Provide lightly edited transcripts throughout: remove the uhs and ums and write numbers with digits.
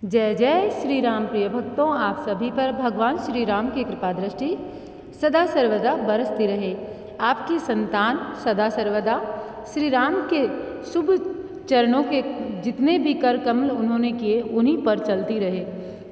जय जय श्री राम। प्रिय भक्तों, आप सभी पर भगवान श्री राम की कृपा दृष्टि सदा सर्वदा बरसती रहे। आपकी संतान सदा सर्वदा श्री राम के शुभ चरणों के जितने भी कर कमल उन्होंने किए उन्हीं पर चलती रहे।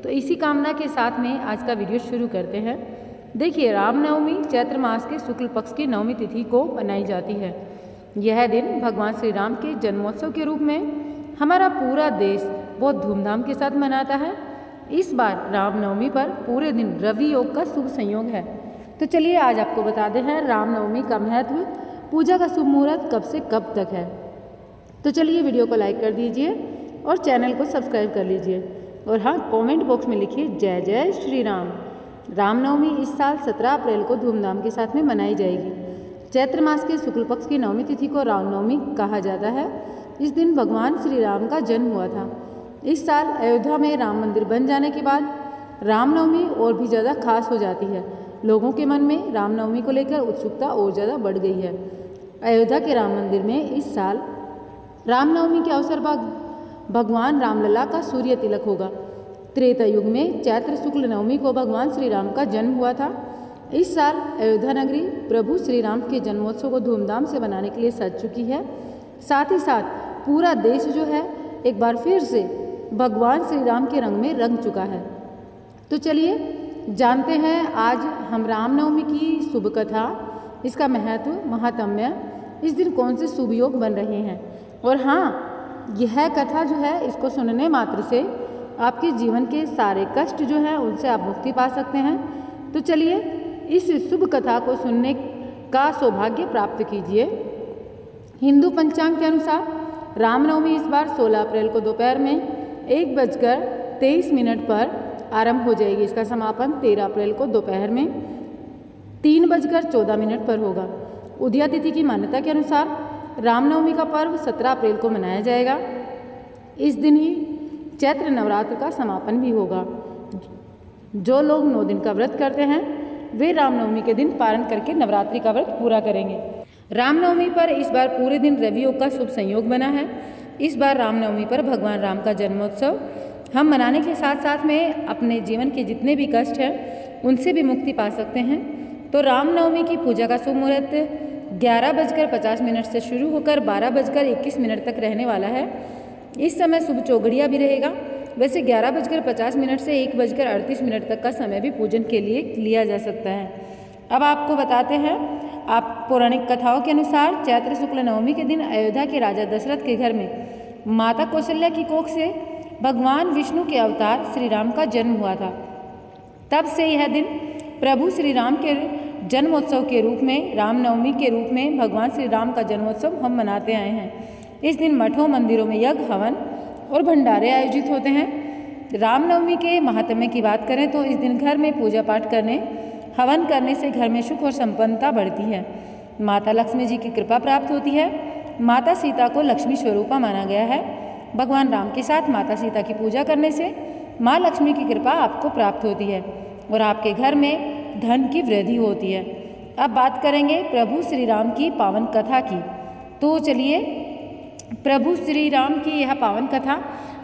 तो इसी कामना के साथ में आज का वीडियो शुरू करते हैं। देखिए, रामनवमी चैत्र मास के शुक्ल पक्ष की नवमी तिथि को मनाई जाती है। यह दिन भगवान श्री राम के जन्मोत्सव के रूप में हमारा पूरा देश बहुत धूमधाम के साथ मनाता है। इस बार रामनवमी पर पूरे दिन रवि योग का शुभ संयोग है। तो चलिए आज आपको बताते हैं रामनवमी का महत्व, पूजा का शुभ मुहूर्त कब से कब तक है। तो चलिए वीडियो को लाइक कर दीजिए और चैनल को सब्सक्राइब कर लीजिए। और हाँ, कमेंट बॉक्स में लिखिए जय जय श्री राम। रामनवमी इस साल 17 अप्रैल को धूमधाम के साथ में मनाई जाएगी। चैत्र मास के शुक्ल पक्ष की नवमी तिथि को रामनवमी कहा जाता है। इस दिन भगवान श्री राम का जन्म हुआ था। इस साल अयोध्या में राम मंदिर बन जाने के बाद रामनवमी और भी ज़्यादा खास हो जाती है। लोगों के मन में रामनवमी को लेकर उत्सुकता और ज़्यादा बढ़ गई है। अयोध्या के राम मंदिर में इस साल रामनवमी के अवसर पर भगवान रामलला का सूर्य तिलक होगा। त्रेता युग में चैत्र शुक्ल नवमी को भगवान श्री राम का जन्म हुआ था। इस साल अयोध्या नगरी प्रभु श्री राम के जन्मोत्सव को धूमधाम से मनाने के लिए सज चुकी है। साथ ही साथ पूरा देश जो है एक बार फिर से भगवान श्री राम के रंग में रंग चुका है। तो चलिए जानते हैं आज हम रामनवमी की शुभ कथा, इसका महत्व, महात्म्य, इस दिन कौन से शुभ योग बन रहे हैं। और हाँ, यह कथा जो है इसको सुनने मात्र से आपके जीवन के सारे कष्ट जो हैं उनसे आप मुक्ति पा सकते हैं। तो चलिए इस शुभ कथा को सुनने का सौभाग्य प्राप्त कीजिए। हिंदू पंचांग के अनुसार रामनवमी इस बार 16 अप्रैल को दोपहर में 1:23 पर आरंभ हो जाएगी। इसका समापन 13 अप्रैल को दोपहर में 3:14 पर होगा। उदया तिथि की मान्यता के अनुसार रामनवमी का पर्व 17 अप्रैल को मनाया जाएगा। इस दिन ही चैत्र नवरात्र का समापन भी होगा। जो लोग 9 दिन का व्रत करते हैं वे रामनवमी के दिन पारण करके नवरात्रि का व्रत पूरा करेंगे। रामनवमी पर इस बार पूरे दिन रवि योग का शुभ संयोग बना है। इस बार रामनवमी पर भगवान राम का जन्मोत्सव हम मनाने के साथ साथ में अपने जीवन के जितने भी कष्ट हैं उनसे भी मुक्ति पा सकते हैं। तो रामनवमी की पूजा का शुभ मुहूर्त 11:50 से शुरू होकर 12:21 तक रहने वाला है। इस समय शुभ चौघड़िया भी रहेगा। वैसे 11:50 से 1:38 तक का समय भी पूजन के लिए लिया जा सकता है। अब आपको बताते हैं, आप पौराणिक कथाओं के अनुसार चैत्र शुक्ल नवमी के दिन अयोध्या के राजा दशरथ के घर में माता कौशल्या की कोख से भगवान विष्णु के अवतार श्री राम का जन्म हुआ था। तब से यह दिन प्रभु श्री राम के जन्मोत्सव के रूप में, रामनवमी के रूप में भगवान श्री राम का जन्मोत्सव हम मनाते आए हैं। इस दिन मठों मंदिरों में यज्ञ, हवन और भंडारे आयोजित होते हैं। रामनवमी के महात्म्य की बात करें तो इस दिन घर में पूजा पाठ करने, हवन करने से घर में सुख और संपन्नता बढ़ती है। माता लक्ष्मी जी की कृपा प्राप्त होती है। माता सीता को लक्ष्मी स्वरूपा माना गया है। भगवान राम के साथ माता सीता की पूजा करने से माँ लक्ष्मी की कृपा आपको प्राप्त होती है और आपके घर में धन की वृद्धि होती है। अब बात करेंगे प्रभु श्री राम की पावन कथा की। तो चलिए प्रभु श्री राम की यह पावन कथा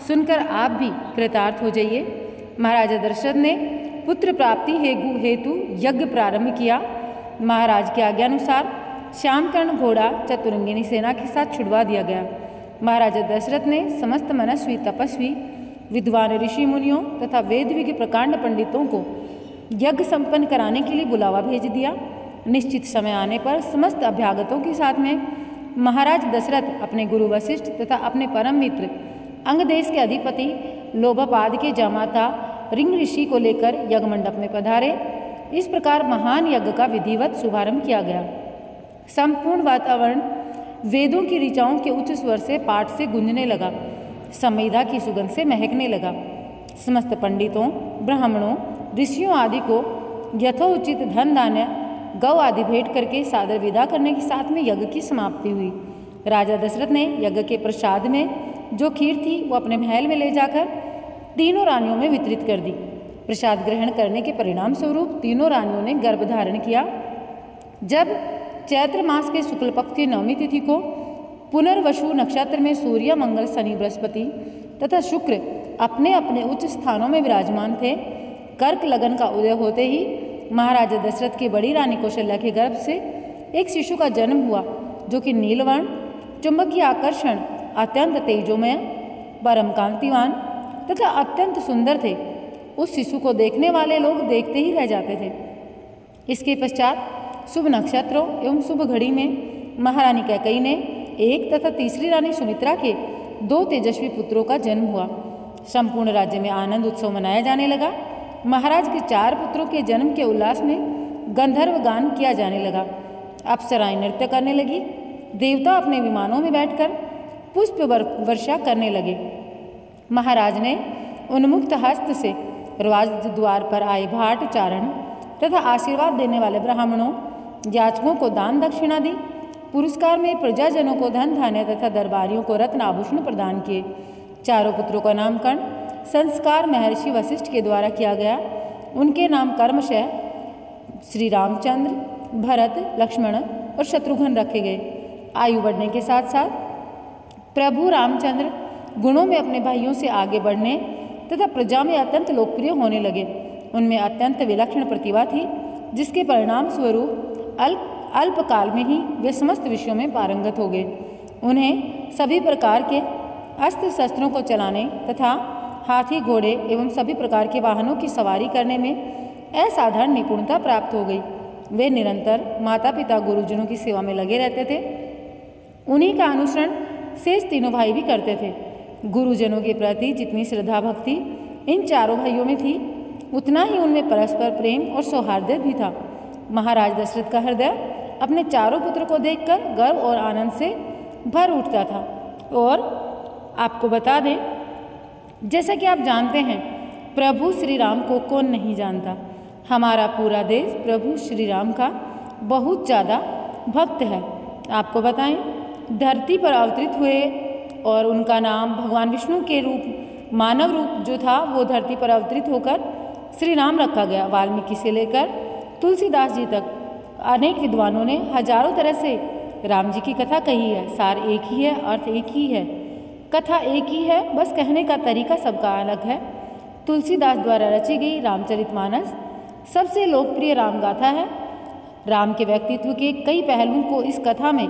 सुनकर आप भी कृतार्थ हो जाइए। महाराजा दशरथ ने पुत्र प्राप्ति हेतु यज्ञ प्रारंभ किया। महाराज की आज्ञानुसार श्यामकर्ण घोड़ा चतुरंगिनी सेना के साथ छुड़वा दिया गया। महाराजा दशरथ ने समस्त मनस्वी, तपस्वी, विद्वान ऋषि मुनियों तथा वेद विज्ञ प्रकांड पंडितों को यज्ञ संपन्न कराने के लिए बुलावा भेज दिया। निश्चित समय आने पर समस्त अभ्यागतों के साथ में महाराज दशरथ अपने गुरु वशिष्ठ तथा अपने परम मित्र अंग देश के अधिपति लोभपाद के जामाता रिंग ऋषि को लेकर यज्ञ मंडप में पधारे। इस प्रकार महान यज्ञ का विधिवत शुभारंभ किया गया। संपूर्ण वातावरण वेदों की ऋचाओं के उच्च स्वर से पाठ से गूंजने लगा। संविदा की सुगंध से महकने लगा। समस्त पंडितों, ब्राह्मणों, ऋषियों आदि को यथोचित धन धान्य, गौ आदि भेंट करके सादर विदा करने के साथ में यज्ञ की समाप्ति हुई। राजा दशरथ ने यज्ञ के प्रसाद में जो खीर थी वो अपने महल में ले जाकर तीनों रानियों में वितरित कर दी। प्रसाद ग्रहण करने के परिणाम स्वरूप तीनों रानियों ने गर्भ धारण किया। जब चैत्र मास के शुक्ल पक्ष की नवमी तिथि को पुनर्वसु नक्षत्र में सूर्य, मंगल, शनि, बृहस्पति तथा शुक्र अपने अपने उच्च स्थानों में विराजमान थे। कर्क लगन का उदय होते ही महाराजा दशरथ की बड़ी रानी कौशल्या के गर्भ से एक शिशु का जन्म हुआ, जो कि नीलवर्ण, चुंबकीय आकर्षण, अत्यंत तेजोमय, परम कांतिवान तथा अत्यंत सुंदर थे। उस शिशु को देखने वाले लोग देखते ही रह जाते थे। इसके पश्चात शुभ नक्षत्रों एवं शुभ घड़ी में महारानी कैकेयी ने एक तथा तीसरी रानी सुमित्रा के 2 तेजस्वी पुत्रों का जन्म हुआ। संपूर्ण राज्य में आनंद उत्सव मनाया जाने लगा। महाराज के 4 पुत्रों के जन्म के उल्लास में गंधर्व गान किया जाने लगा। अप्सराएं नृत्य करने लगी। देवता अपने विमानों में बैठकर पुष्प वर्षा करने लगे। महाराज ने उन्मुक्त हस्त से राजद्वार पर आए भाट चारण तथा आशीर्वाद देने वाले ब्राह्मणों, याचकों को दान दक्षिणा दी। पुरस्कार में प्रजाजनों को धन धान्य तथा दरबारियों को रत्न आभूषण प्रदान किए। 4 पुत्रों का नामकरण संस्कार महर्षि वशिष्ठ के द्वारा किया गया। उनके नाम कर्मशः श्री रामचंद्र, भरत, लक्ष्मण और शत्रुघ्न रखे गए। आयु बढ़ने के साथ साथ प्रभु रामचंद्र गुणों में अपने भाइयों से आगे बढ़ने तथा प्रजा में अत्यंत लोकप्रिय होने लगे। उनमें अत्यंत विलक्षण प्रतिभा थी, जिसके परिणाम स्वरूप अल्पकाल में ही वे समस्त विषयों में पारंगत हो गए। उन्हें सभी प्रकार के अस्त्र शस्त्रों को चलाने तथा हाथी, घोड़े एवं सभी प्रकार के वाहनों की सवारी करने में असाधारण निपुणता प्राप्त हो गई। वे निरंतर माता पिता गुरुजनों की सेवा में लगे रहते थे। उन्हीं का अनुसरण शेष तीनों भाई भी करते थे। गुरुजनों के प्रति जितनी श्रद्धा भक्ति इन 4 भाइयों में थी, उतना ही उनमें परस्पर प्रेम और सौहार्द भी था। महाराज दशरथ का हृदय अपने 4 पुत्र को देखकर गर्व और आनंद से भर उठता था। और आपको बता दें, जैसा कि आप जानते हैं, प्रभु श्री राम को कौन नहीं जानता। हमारा पूरा देश प्रभु श्री राम का बहुत ज़्यादा भक्त है। आपको बताएं, धरती पर अवतरित हुए और उनका नाम भगवान विष्णु के रूप, मानव रूप जो था वो धरती पर अवतरित होकर श्री राम रखा गया। वाल्मीकि से लेकर तुलसीदास जी तक अनेक विद्वानों ने हजारों तरह से राम जी की कथा कही है। सार एक ही है, अर्थ एक ही है, कथा एक ही है, बस कहने का तरीका सबका अलग है। तुलसीदास द्वारा रची गई रामचरितमानस सबसे लोकप्रिय राम गाथा है। राम के व्यक्तित्व के कई पहलुओं को इस कथा में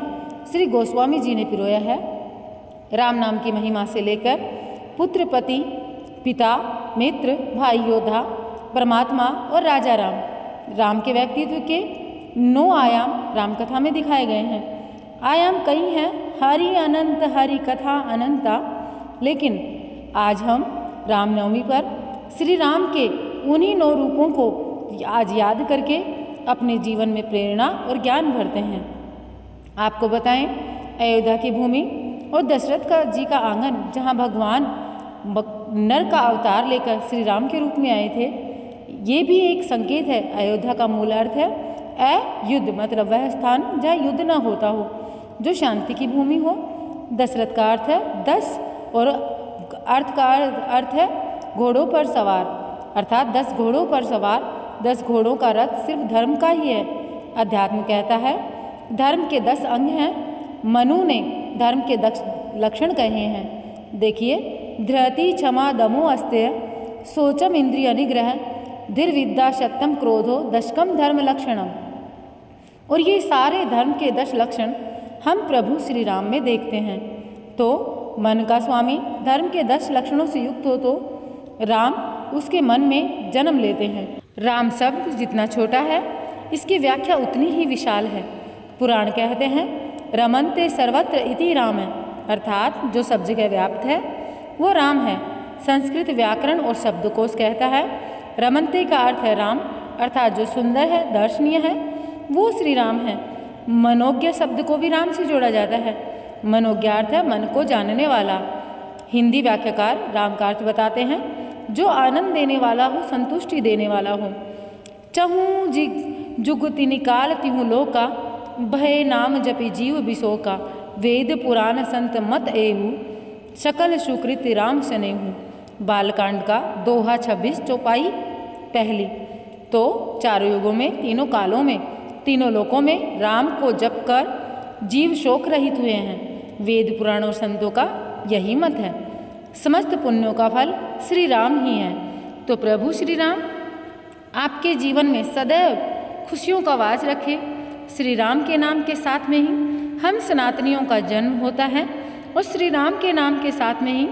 श्री गोस्वामी जी ने पिरोया है। राम नाम की महिमा से लेकर पुत्र, पति, पिता, मित्र, भाई, योद्धा, परमात्मा और राजा राम के व्यक्तित्व के 9 आयाम रामकथा में दिखाए गए हैं। आयाम कई हैं, हरि अनंत, हरि कथा अनंता। लेकिन आज हम रामनवमी पर श्री राम के उन्हीं 9 रूपों को आज याद करके अपने जीवन में प्रेरणा और ज्ञान भरते हैं। आपको बताएं, अयोध्या की भूमि और दशरथ जी का आंगन, जहां भगवान नर का अवतार लेकर श्री राम के रूप में आए थे, ये भी एक संकेत है। अयोध्या का मूल अर्थ है अयुद्ध, मतलब वह स्थान जहाँ युद्ध न होता हो, जो शांति की भूमि हो। दशरथ का अर्थ है 10 और अर्थ का अर्थ है घोड़ों पर सवार, अर्थात 10 घोड़ों पर सवार। 10 घोड़ों का रथ सिर्फ धर्म का ही है। अध्यात्म कहता है धर्म के 10 अंग हैं। मनु ने धर्म के 10 लक्षण कहे हैं। देखिए, धृति, क्षमा, दमो, अस्तेय, शोचम, इंद्रिय निग्रह, धीर, विद्या, सत्यम, क्रोधो, दशकम धर्म लक्षणम। और ये सारे धर्म के 10 लक्षण हम प्रभु श्री राम में देखते हैं। तो मन का स्वामी धर्म के 10 लक्षणों से युक्त हो तो राम उसके मन में जन्म लेते हैं। राम शब्द जितना छोटा है, इसकी व्याख्या उतनी ही विशाल है। पुराण कहते हैं रमन्ते सर्वत्र इति राम है, अर्थात जो सब जगह व्याप्त है वो राम है। संस्कृत व्याकरण और शब्दकोश कहता है रमन्ते का अर्थ है राम, अर्थात जो सुंदर है, दर्शनीय है, वो श्री राम है। मनोज्ञ शब्द को भी राम से जोड़ा जाता है। मनोज्ञ अर्थ है मन को जानने वाला। हिंदी व्याख्याकार राम का अर्थ बताते हैं जो आनंद देने वाला हो, संतुष्टि देने वाला हो। चहूँ जुगति निकाल तिहूँ लोका, भय नाम जपि जीव बिसोका, वेद पुराण संत मत एहू, सकल सुकृति राम सनेहू। बालकांड का दोहा 26 चौपाई पहली। तो चारों युगों में, तीनों कालों में, तीनों लोकों में राम को जप कर जीव शोक रहित हुए हैं। वेद पुराण और संतों का यही मत है। समस्त पुण्यों का फल श्री राम ही हैं। तो प्रभु श्री राम आपके जीवन में सदैव खुशियों का वास रखे। श्री राम के नाम के साथ में ही हम सनातनियों का जन्म होता है और श्री राम के नाम के साथ में ही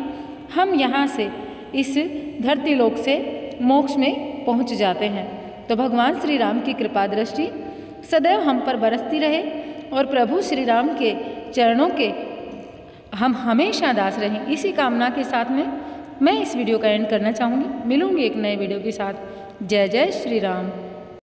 हम यहाँ से इस धरती लोक से मोक्ष में पहुँच जाते हैं। तो भगवान श्री राम की कृपा दृष्टि सदैव हम पर बरसती रहे और प्रभु श्री राम के चरणों के हम हमेशा दास रहें। इसी कामना के साथ में मैं इस वीडियो का एंड करना चाहूँगी। मिलूँगी एक नए वीडियो के साथ। जय जय श्री राम।